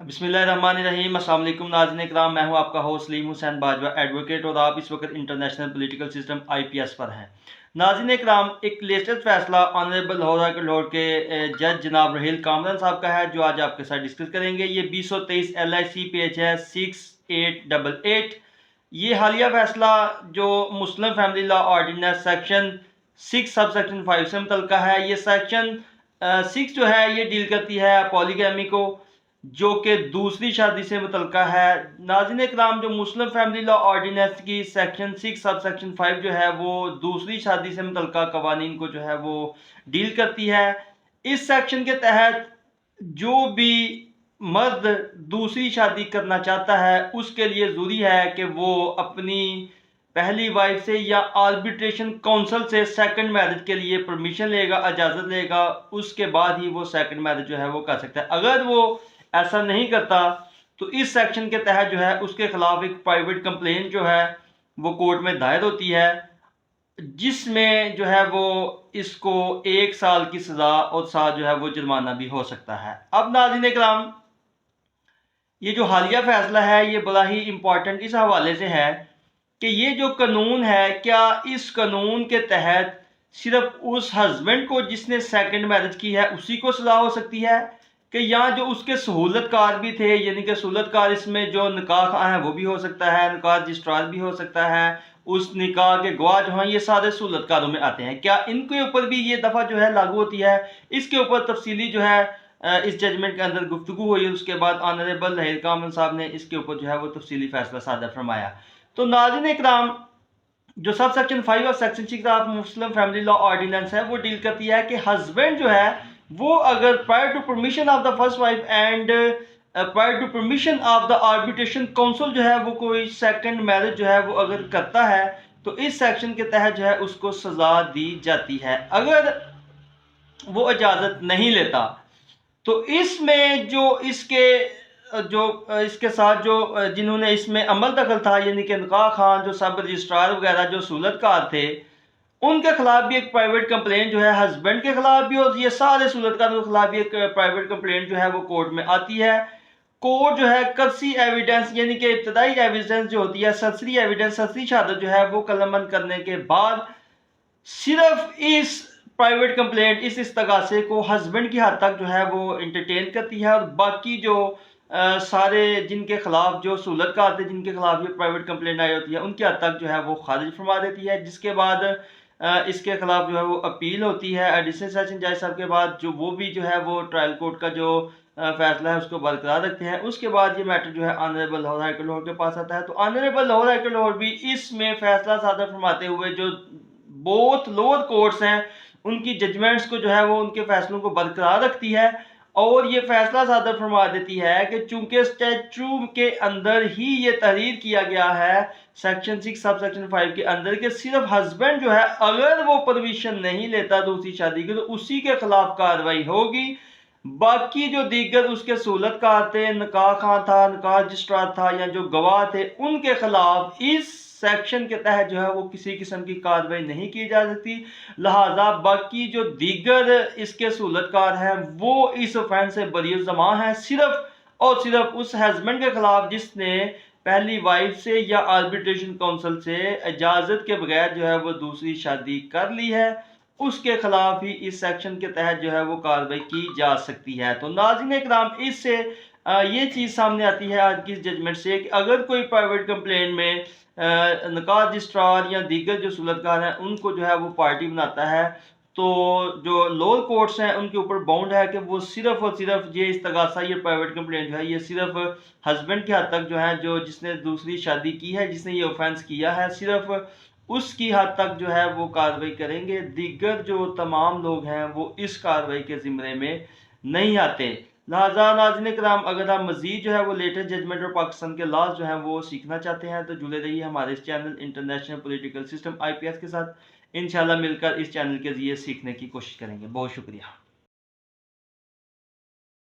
बिस्मिल्लाहिर्रहमानिर्रहीम। अस्सलाम वालेकुम नाज़रीन इकराम, मैं हूं आपका होस्ट सलीम हुसैन बाजवा एडवोकेट और आप इस वक्त इंटरनेशनल पॉलिटिकल सिस्टम IPS पर हैं। नाज़रीन इकराम, एक लेटेस्ट फैसला ऑनरेबल लाहौर के जज जनाब रहील कामरान साहब का है जो आज आपके साथ डिस्कस करेंगे। ये 2023 LIC पेज है 6888। ये हालिया फैसला जो Muslim family law ordinance section 6 sub section 5 से मुतल्लिक़ है। ये सेक्शन 6 जो है ये डील करती है पॉलीगैमी को, जो कि दूसरी शादी से मुतल्लिक़ है। नाज़रीन इकराम, जो मुस्लिम फैमिली लॉ ऑर्डिनेंस की सेक्शन 6 सब सेक्शन 5 जो है वो दूसरी शादी से मुतल्लिक़ कवानीन को जो है वो डील करती है। इस सेक्शन के तहत जो भी मर्द दूसरी शादी करना चाहता है उसके लिए ज़रूरी है कि वो अपनी पहली वाइफ से या आर्बिट्रेशन काउंसिल से सेकंड मैरिज के लिए परमिशन लेगा, इजाज़त लेगा। उसके बाद ही वो सेकंड मैरिज जो है वो कर सकता है। अगर वो ऐसा नहीं करता तो इस सेक्शन के तहत जो है उसके खिलाफ एक प्राइवेट कंप्लेंट जो है वो कोर्ट में दायर होती है, जिसमें जो है वो इसको 1 साल की सज़ा और साथ जो है वो जुर्माना भी हो सकता है। अब नाज़रीन इकराम, ये जो हालिया फैसला है ये बड़ा ही इम्पोर्टेंट इस हवाले से है कि ये जो कानून है, क्या इस कानून के तहत सिर्फ उस हस्बैंड को जिसने सेकंड मैरिज की है उसी को सज़ा हो सकती है, कि यहाँ जो उसके सहूलतकार भी थे, यानी कि सहूलतकार इसमें जो निकाह खां है वो भी हो सकता है, निकाह रजिस्ट्रार भी हो सकता है, उस निकाह के गवाह जो हैं ये सारे सहूलतकारों में आते हैं, क्या इनके ऊपर भी ये दफ़ा जो है लागू होती है? इसके ऊपर तफसीली जो है इस जजमेंट के अंदर गुफ्तगू हुई। उसके बाद ऑनरेबल रहील कामरान साहब ने इसके ऊपर जो है वो तफसीली फैसला सादा फरमाया। तो नाज़रीन इकराम, जो सब सेक्शन 5 और section 6 of Muslim family law ordinance है वो डील करती है कि हस्बैंड जो है वो अगर prior to permission of the first wife and prior to permission of the arbitration council जो है वो कोई सेकंड मैरिज जो है वो अगर करता है तो इस सेक्शन के तहत जो है उसको सजा दी जाती है। अगर वो इजाज़त नहीं लेता तो इसमें इसके साथ जो जिन्होंने इसमें अमल दखल था, यानी कि निकाह खान, जो सब रजिस्ट्रार वगैरह जो सहूलतकार थे, उनके खिलाफ भी एक प्राइवेट कंप्लेंट जो है हस्बैंड के खिलाफ भी, और ये सारे सहूलतकारों के खिलाफ भी एक प्राइवेट कंप्लेंट जो है वो कोर्ट में आती है। कोर्ट जो है कर्सी एविडेंस, यानी कि इब्तदाई एविडेंस जो होती है, सरसरी एविडेंस, सरसरी शहादत जो है वो कलमबंद करने के बाद सिर्फ इस प्राइवेट कंप्लेंट, इस इस्तगासे को हस्बैंड की हद तक जो है वो इंटरटेन करती है, और बाकी जो सारे जिनके खिलाफ जो सहूलतकार थे, जिनके खिलाफ ये प्राइवेट कंप्लेंट आई होती है, उनकी हद तक जो है वो खारिज फरमा देती है। जिसके बाद इसके खिलाफ जो है वो अपील होती है एडिशनल सेशन जज साहब के बाद, जो वो भी जो है वो ट्रायल कोर्ट का जो फैसला है उसको बरकरार रखते हैं। उसके बाद ये मैटर जो है honourable Lahore high court Lahore के पास आता है। तो honourable Lahore high court Lahore भी इसमें फैसला सादा फरमाते हुए जो बोथ लोअर कोर्ट्स हैं उनकी जजमेंट्स को जो है वो उनके फैसलों को बरकरार रखती है, और ये फैसला सादर फरमा देती है कि चूंकि स्टैचू के अंदर ही ये तहरीर किया गया है सेक्शन 6 सब सेक्शन 5 के अंदर, कि सिर्फ हस्बैंड जो है अगर वो परमिशन नहीं लेता दूसरी शादी की तो उसी के खिलाफ कार्रवाई होगी। बाकी जो दीगर उसके सहूलतकार थे, निकाह खां था, निकाह रजिस्ट्रार था, या जो गवाह थे, उनके खिलाफ इस सेक्शन के तहत जो है वो किसी किस्म की कार्रवाई नहीं की जा सकती। लिहाजा बाकी जो दीगर इसके सहूलतकार हैं वो इस ऑफेंस से बरी ज़मा है, सिर्फ और सिर्फ उस हस्बैंड के खिलाफ जिसने पहली वाइफ से या आर्बिट्रेशन काउंसिल से इजाज़त के बगैर जो है वो दूसरी शादी कर ली है, उसके खिलाफ ही इस सेक्शन के तहत जो है वो कार्रवाई की जा सकती है। तो नाज़रीन इकराम, इससे ये चीज़ सामने आती है आज की जजमेंट से कि अगर कोई प्राइवेट कंप्लेंट में निकाह रजिस्ट्रार या दीगर जो सहूलतकार हैं उनको जो है वो पार्टी बनाता है, तो जो लोअर कोर्ट्स हैं उनके ऊपर बाउंड है कि वो सिर्फ और सिर्फ ये इस्तगासा, ये प्राइवेट कंप्लेंट जो है ये सिर्फ हस्बैंड के हद तक जो है, जो जिसने दूसरी शादी की है, जिसने ये ऑफेंस किया है, सिर्फ उसकी हद तक जो है वो कार्रवाई करेंगे। दीगर जो तमाम लोग हैं वो इस कार्रवाई के ज़िम्मे में नहीं आते। लिहाजा नाज़रीन इकराम, अगर आप मज़ीद जो है वो लेटेस्ट जजमेंट और पाकिस्तान के लॉज जो हैं वो सीखना चाहते हैं तो जुड़े रहिए हमारे इस channel international political system IPS के साथ। इंशाल्लाह मिलकर इस चैनल के ज़रिए सीखने की कोशिश करेंगे। बहुत शुक्रिया।